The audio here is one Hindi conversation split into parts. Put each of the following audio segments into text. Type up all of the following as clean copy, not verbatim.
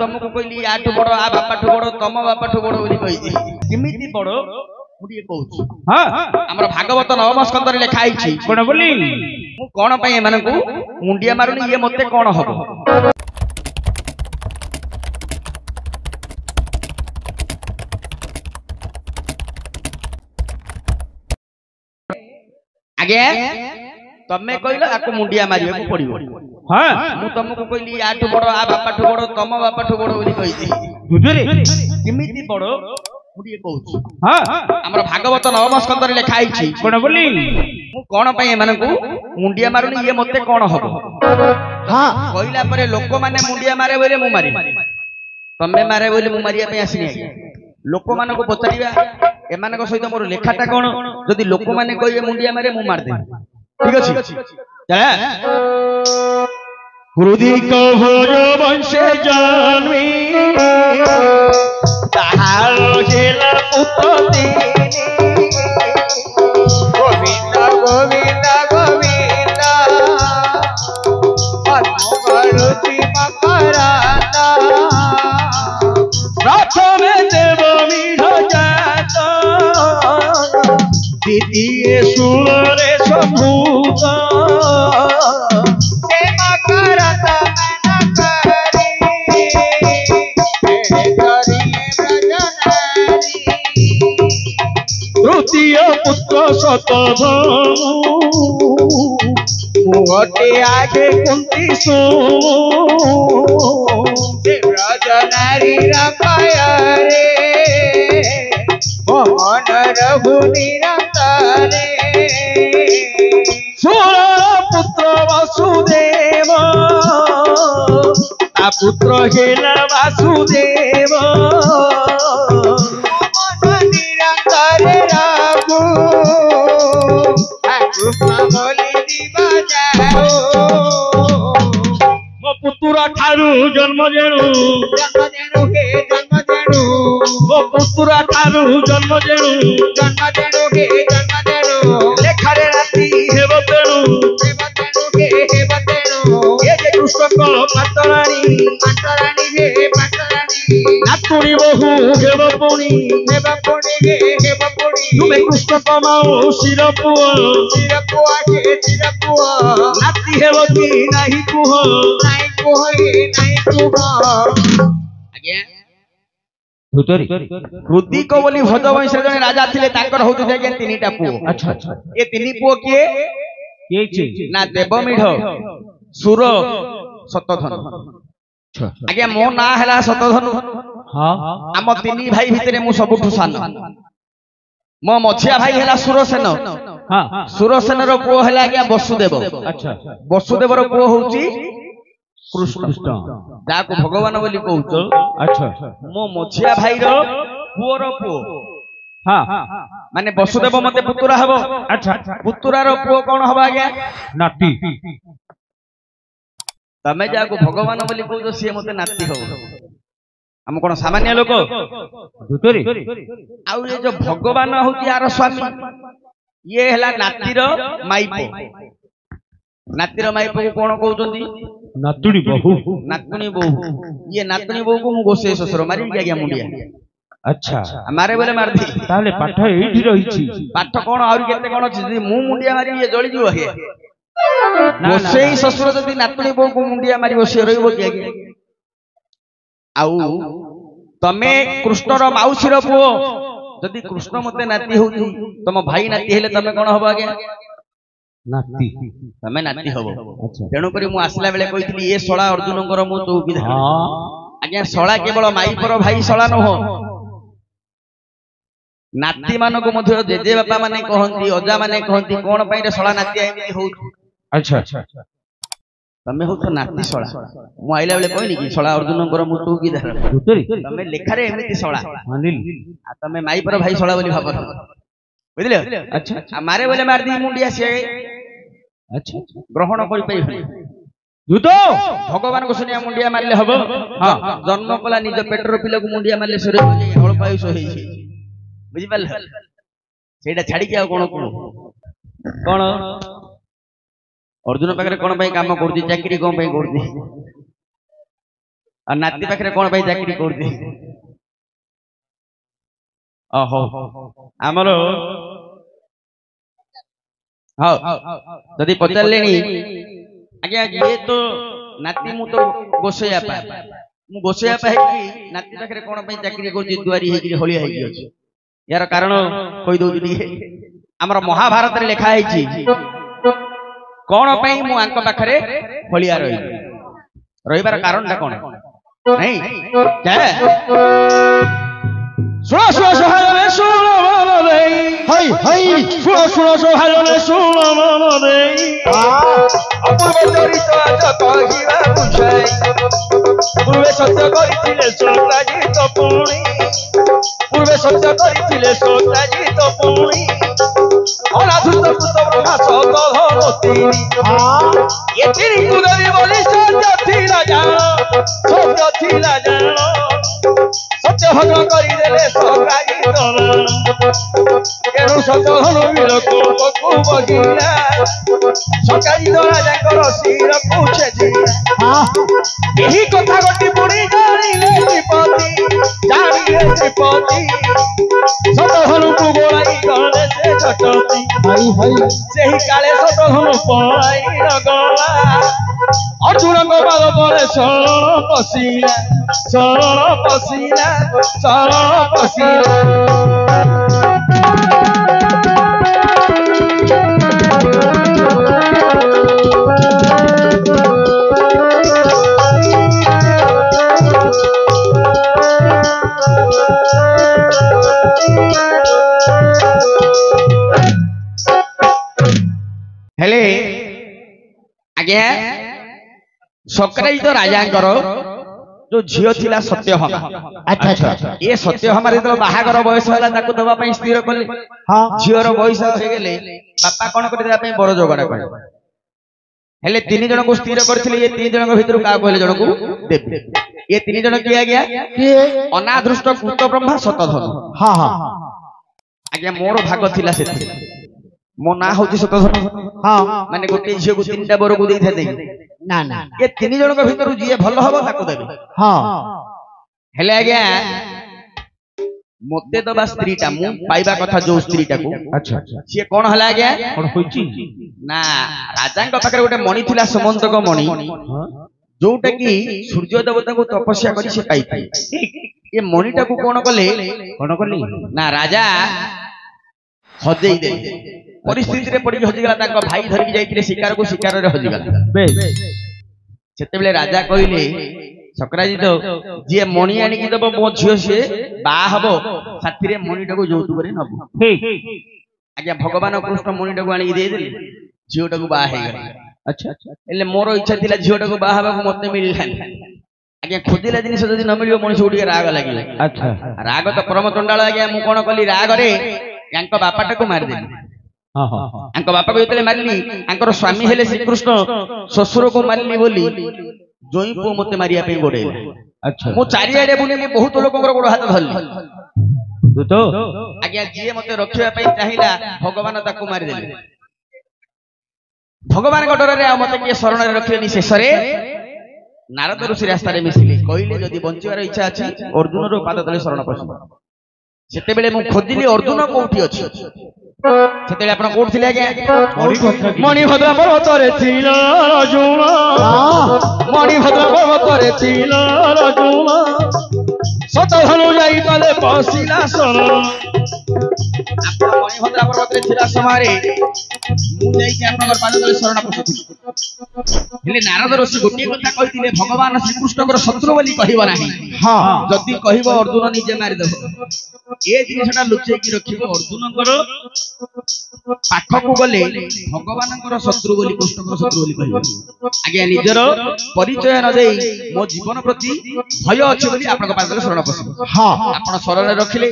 तुमको कहली आठु बड़ आ बापाठु बड़ तम बापाठु बड़ बोली कहि किमिति बड़ मुडिए कहू हां हमर भागवत नवम स्कंदरे लिखा आइछि कोन बोली मु कोन पय एमानकु मुंडिया मारुनी ये मते कोन हबो आगे तमे कहलो आको मुंडिया मारिया को पड़िबो हां मु तुमको कहली आठु बड़ आ बापाठु बड़ तम बापाठु बड़ बोली कहि बुझरे किमिति बड़ मुडिए कहू हां हमर भागवत नवम स्कंदरे लिखा आइछि कोन बोली मु कोन पय एमानकु मुंडिया मारुनी ये मते कोन हबो हां कहला परे लोक माने मुंडिया मारे बोले मु मारी तमे मारे बोले मु मारिया पे आसिनी लोक मान को पचारिबा एमान को सहित मोर लेखाटा कोन जदी लोक माने कहिए मुंडिया मारे मु मार दे ठीक अछि चला हृदि कभर वंशे जन्मी ताहार जेला पुतती गोविंद गोविंद गोविंद अनुगरुति मकराता प्रथमे देव मिढ़ जात द्वितीय सुरे संभूत तृतीय पुत्र शतधनु मुहटे आगे कुंती सो ब्रजनारी रमाय रे मोहन रघु निरंतरे पुत्र वसुदेव ता पुत्र हेला वासुदेव निरंतरे रघु बोली दिवा जाओ मो पुतुरा ठारू जन्म जेणु हे जन्म जेणु मो पुतुरा ठारू जन्म जेणु हे जन्म जेणु लेखारे राती हेब तेणु हे हेब तेणु ये जे कृष्ण पाटराणी हे पाटराणी नातुणी बहु हेब पुणी हे हेब पुणी तुमे कृष्ण कमाओ शिरपुआ के शिरपुआ नाती हेब कि नाही कुह आज्ञा भूतरी हृदि को बोली भोजवंश जने राजा थिले ताकर होतु जे तीनटा पुओ अच्छा अच्छा ए तीनी पुओ किए छी ना देवमिढ़ सुर शतधनु आज्ञा मो ना हैला शतधनु हां हम तीनी भाई भितरे मु सबठु सान मो मछिया भाई हैला सुरसेन हां सुरसेन रो पुओ हैला आज्ञा वसुदेव अच्छा वसुदेव रो पुओ होउची कृष्ण जाको भगवान बोली कहूच अच्छा मो मछिया भाई रो पुओ रो पुओ हां माने वसुदेव मते पुतुरा हबो अच्छा पुतुरा रो पुओ कोन हबो आज्ञा नाती तमे जाको भगवान बोली कहूच से मते नाती हबो हम कोन सामान्य लोक भूतरी आ ये जो भगवान होती यार स्वामी ये हला नाती रो माईपो नाती रो माईपो को कोन कहउचंदी नातुणी बहु ये नातुणी बहु को मु गोसे ससुर मारी गया मुंडिया अच्छा मारे बोले मार दी ताले पाठ एठी रही छी पाठ कोन और केते कोन छी मु मुंडिया मारी ये जळी जीव हे गोसे ससुर जदी नातुणी बहु को मुंडिया मारी बसे रहिबो कि आगे आउ तमे कृष्ण रो माउसी रो पुओ जदी कृष्ण मते नाती होती तम भाई नाती हेले तमे कोन हबो आगे नाती तमे नाती हबो तेणु करी मु आसला बेले कहितली ए सळा अर्जुनकर मु चौकी धर आज्ञा सळा केवल माई पर भाई सळा न हो नाती मानको मध्य जेजे बापा माने कहंती अजा माने कहंती कोन पई रे सळा नाती आइमी हो अच्छा तमे हो तो नाती सळा मु आइला बेले कहली कि सळा अर्जुनकर मु चौकी धर तमे लेखा रे एमिति सळा मानिली आ तमे माई पर भाई सळा बोली भाबर बुझले अच्छा मारे बोले मार दी मुंडिया से अच्छा ग्रहण करि पई युद्ध भगवान को सुनिया मुंडिया मारले हबो हां जन्म कला निज पेटर पिला को मुंडिया मारले सरे हळ पायुस होई छी बुझि पाल सेटा छाडी के कोन कोन अर्जुन पाखरे कोन पई काम करदी चाकरी कोन पई करदी और नाती पाखे कौन भाई चाकरी करती ओहो आमर हाँ जदि पचारे आज्ञा ये तो नाती मु तो गोसैया गोसैया नाती पाखे कौन चाकरी कर दुआरी हलिया यार कारण कही दौर आमर महाभारत रे लिखा है कौन मुझे पाखे हलिया रही कारण कौन नहीं सुनो सुनो सहायने सुनो मन देई हाय हाय सुनो सुनो सहायने सुनो मन देई अपूर्व चरित आज कहिबा बुझाई पूर्वे सत्य करिथिले सत्याजित पुणी पूर्वे सत्य करिथिले सत्याजित पुणी अनाधुत पुत्र ब्रह्मा सतधरती ये तिरी कुदरी बोली सत्य थिला जान सत्य भग्न करदेले सकाई तेणु सतधन वीरको बगिला सकाई राजा शिर पूछे यही कथा गति पुणी जानिले श्रीपति सतधन को गोलाई गले से छटती सही काले सतधन पलाई गला अर्जुन को पाद तले शरण पशिला हेले आज्ञा सक्रायित राजा जो झील थिला सत्यभामा अच्छा ये सत्यभामा जो बाहागर बयस है दवा स्थिर कले झीर बयस हो गले बापा कौन कर बर जोगाड़ कले हेले तीन जन को स्थिर करथिले ये तीन जन भीतर का कहले जन को देबे ये तीन जन किया गया अनादृष्ट कृत ब्रह्मा शतधन हां हां आज्ञा मोर भाग थिला से मो ना होची शतधन हां माने गोटे झियो को तीनटा बर को देई थे ना ना ये तीन जन को भीतर जी भल हबो ताको देबे हां हेले आज्ञा मते दबा स्त्रीटा मु पाइबा कथा जो स्त्रीटा को अच्छा से कोन हला आज्ञा कोन होची ना राजा का पाखरे गोटे मणि थिला समंतक मणि जोटा कि सूर्य देवता को तपस्या करी से पाई ये मणिटा को कोन कले ना राजा हजेई दे परिस्थिति रे पड़ी हजिगला ताको भाई धरि जाइतिले शिकार को शिकार रे हजिगला बे सेते बेले राजा कहिले सक्रायित जे मणि आनी कि दब मो झियो से बा हबो साथी रे मणिटा को जोतु करे नबो ठीक आज्ञा भगवान कृष्ण मणिटा को आनी दे देले झियोटा को बा हे गले अच्छा एले मोर इच्छा थिला झियोटा को बा हबा को मते मिलला आज्ञा खोजिला जिनिस जदि न मिलियो मनुष्य उडी राग लागिला अच्छा राग तो परम चंडाल आज्ञा मु कोन कली राग रे यांको बापाटा को मार देली हां हां अंको बापा को इतले मारली अंकर स्वामी हेले श्री कृष्ण ससुर को मारली बोली जोई को मते मारिया पे गोडे अच्छा मु चारि आडे बुली के बहुत लोकंकर गोड़ हाथ धरली तू तो आज्ञा जिए मते रखिया पे चाहिला भगवान ताको मारि देले भगवान को डर रे आ मते के शरण रे रखिलेनी शेष रे नारद ऋषि रास्ता रे मिसिले कहिले जदी बंचिवार इच्छा अछि अर्जुन रो पाद तले शरण पसिबो सेते बेले मु खोजिली अर्जुन कोठी अछि सेते आपण कोठ थिले आज्ञा मणिभद्र पर्वत रे थिला अर्जुन मणिभद्र पर्वत रे थिला अर्जुन शतधनु जाई तले पसिला शरण आपण मणिभद्र पर्वत रे थिला समारे मु जाई के आपनकर पाद तले शरण पसिथि हेले नारद ऋषि गोटे कथा कहिथिले भगवान श्री कृष्णकर शत्रु बोली कहिबो नाही हां जदी कहिबो अर्जुन निजे मारि देबो ए जिनिसटा लुचै की रखिबो अर्जुनकर पाख को गले भगवानकर शत्रु बोली कृष्णकर शत्रु बोली कहिबो आज्ञा निजर परिचय न देई मो जीवन प्रति भय अछि बोली आपनक पाद तले शरण पसिबो हां आपण शरण रखिले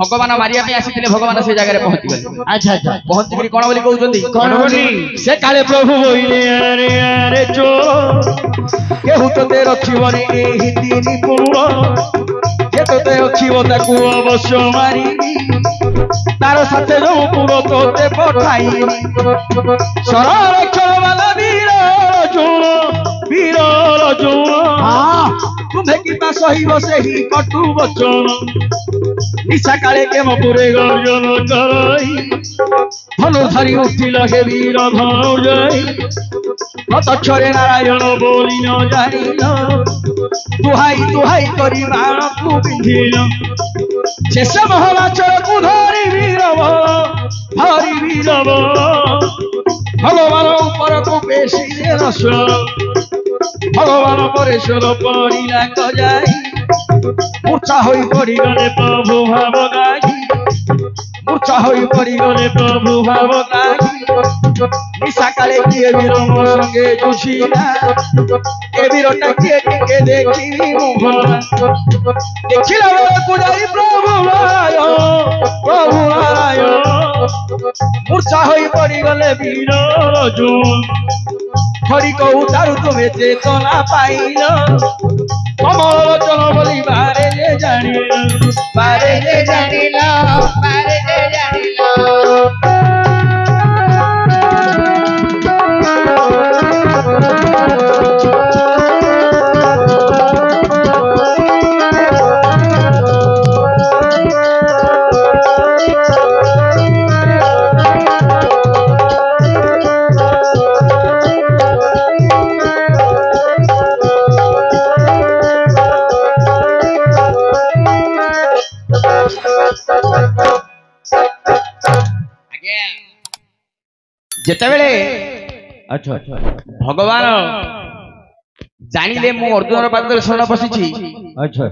भगवान मारिया पे आसीथिले भगवान से जगह रे पहुंची गले अच्छा अच्छा पहुंची करी कोन बोली कहउचंदी कोन बोली से काले प्रभु होइले अरे अरे चोर केहू तते रखिबनी एही तीन गुण के तते रखिबो ताकू अवश्य मारिबी तार साथे जो पुरो तोते पठाई शरण रक्षण वाला वीर अर्जुन हां तुम्हें कितना सही बसे ही कटु बचन निशा काले के मपुरे गर्जन कराई धनुधारी उठिला हे वीर धनुजय प्रत्यक्षरे नारायण बोली न जानिल दुहाई दुहाई करी बाण को बिंधिल शेष महलाचर को धरी वीरव भगवान ऊपर को पेशी दे रस भगवान परेश्वर पड़िला गजाई मूर्छा होई पड़ी गले प्रभु भाव गाई मूर्छा होई पड़ी गले प्रभु भाव गाई निशा काले किए वीर मो संगे जुझिला ए वीरटा किए टिके देखी मुहरा देखिला बेला को जाई प्रभु नारायण मूर्छा होई पड़ी गले वीर अर्जुन खड़ी को उतारू तुम्हें चेतना पाइल कमल चल बोली बारे जे जानिल बारे जे जानिल बारे जे जानिल जेतेबेले अच्छा भगवान जानिले मु अर्जुन पाद शरण पशिछि अच्छा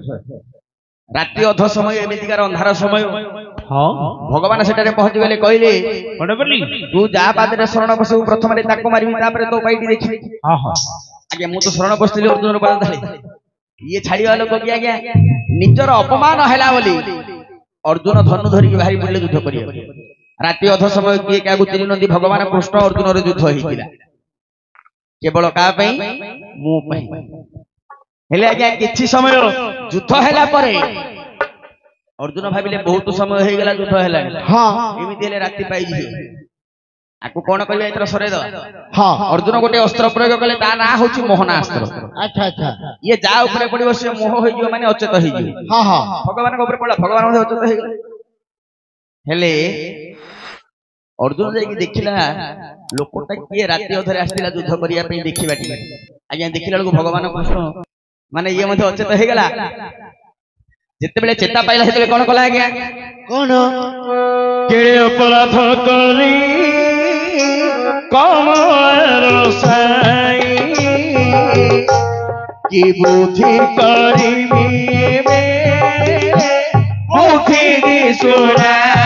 राति अध समय एमितिकार अंधार समय हां भगवान सेटारे पहुंच गेले कहले कोन बोली तू जा पादरे शरण पसु प्रथम रे ताको मारिबी तापरे तो पाइटी देखि हां हां आगे मु तो शरण पसली अर्जुन पाद धले ये छाड़िया लोक कि आगे निजर अपमान हैला बोली अर्जुन धनु धरि भाई बुले युद्ध करियो राति अध समय किए क्या चिन्ह नदी भगवान कृष्ण अर्जुन युद्ध होइतिला केवल का पई मु पई हेले आज्ञा किछि समय युद्ध हैला परे अर्जुन भाबिले बहुत समय हो गेला युद्ध हैला हां एमिति हेले राति पाई जी आकु कोन करिया एतर सरे द हां अर्जुन गोटे अस्त्र प्रयोग कले ता ना होछि मोहनास्त्र अच्छा अच्छा ये जा ऊपर पडिबो से मोह होई जो माने अचेत होई जो हां हां भगवान के ऊपर पडला भगवान मध्ये अचेत होई गेले हेले अर्जुन जाई देखिला लोकटा किए राति अधरे आस्तिला युद्ध करिया पे देखिबा टी आज्ञा देखिला को भगवान कृष्ण माने ये मध्ये अचेत हे गेला जेते बेले चेता पाइला हेते कोन कला आज्ञा कोन केड़े अपराध करी कमर साई की बुद्धि करी में बुद्धि दिसुनाई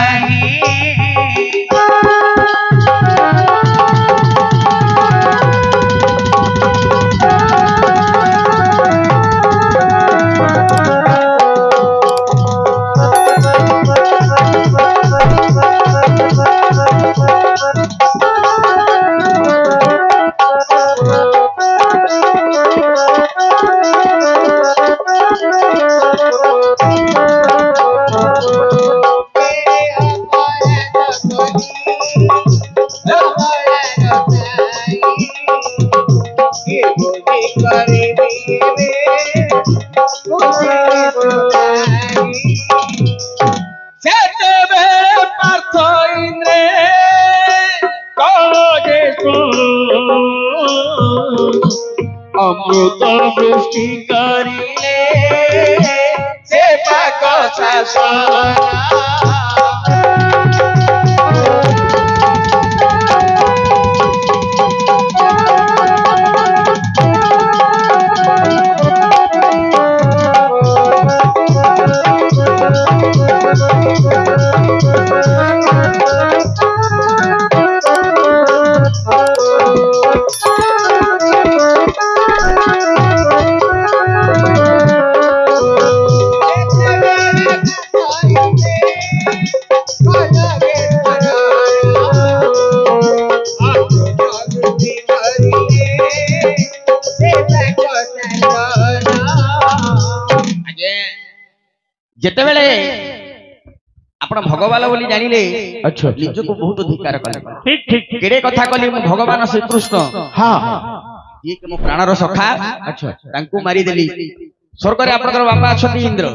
अमृत वृष्टि करिले से पाक जेतेबेले आपण भगवान बोली जानिले अच्छा निज को बहुत धिकार कले ठीक ठीक केडे कथा कली मु भगवान श्री कृष्ण हां ये के मो प्राणर सखा अच्छा तांको मारी देली स्वर्ग आपनकर बापा अछती इंद्र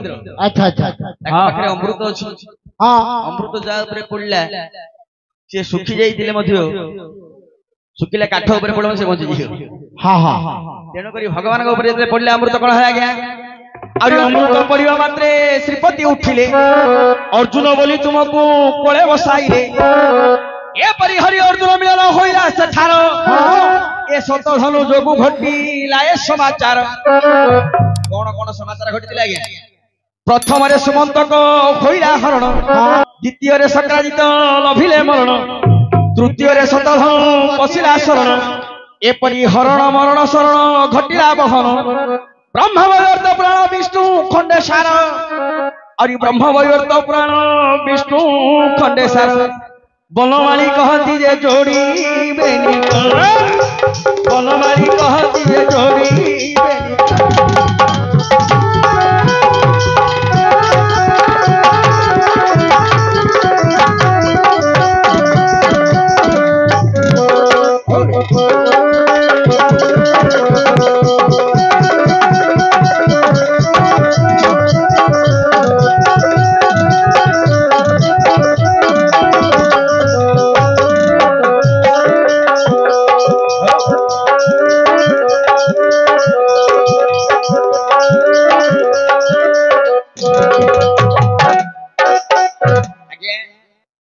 अच्छा अच्छा ताके पाखरे अमृत अछि हाँ अमृत जा ऊपर पड़ला से सुखी जाइतिले मध्य सुखिला काठ ऊपर पड़ो से बंची जियो हाँ हाँ तेणु करी भगवान के ऊपर जते पड़ले अमृत कोन है आज्ञा आरि अमृत पड़िवा मात्रे श्रीपति उठिले अर्जुन बोली तुमको कोळे बसाइले ए परि हरि अर्जुन मिलन होइला सेठार ए शतधनु जोगु घटिला ए समाचार कोन कोन समाचार घटिला आज्ञा प्रथम रे सुमंतक होइला हरण द्वितीय रे सक्राजित लभिले मरण तृतीय रे शतधनु पसिला शरण एपरि हरण मरण शरण घटिला बहन ब्रह्म वैवर्त प्राण विष्णु खंडे सार अरि ब्रह्म वैवर्त प्राण विष्णु खंडे सार बनमाली कहती जे जोड़ी बेनी बनमाली कहती जे जोड़ी बेनी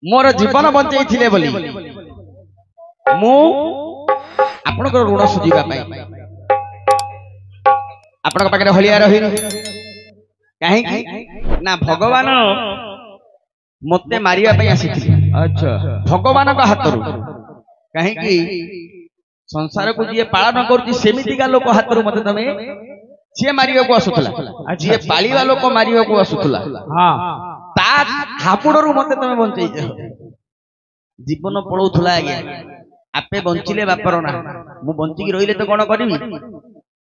मोर जीवन बंचैथिले बोली मु आपनकर ऋण सुझिबा पाई आपनक पाखरे हलिया रही काहे ना भगवान मते मारिया पाई आसीथिले अच्छा भगवान का हातरू काहे कि संसार को जे पालन करती सेमिति का लोक हातरू मते तमे से मारिया को आसुतला जे पालिवा लोक मारिया को आसुतला हां ता हापुडरू मते तमे बंचै जे जीवन पळौथला आज्ञा आपे बंचिले बापर ना मु बंचिकी रहिले तो कोन करबी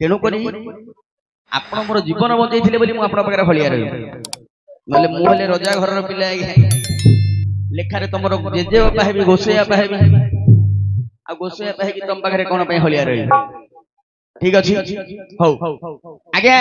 तेणु करी आपण मोर जीवन बंचैथिले बोली मु आपण पाखरे हलिया रही नले मु हले रजा घर रो पिला आज्ञा लेखारे तमरो जेजे पाहेबी गोसैया पाहेबी आ गोसैया पाहेकी तम पाखरे कोन पय हलिया रही ठीक अछि हौ आज्ञा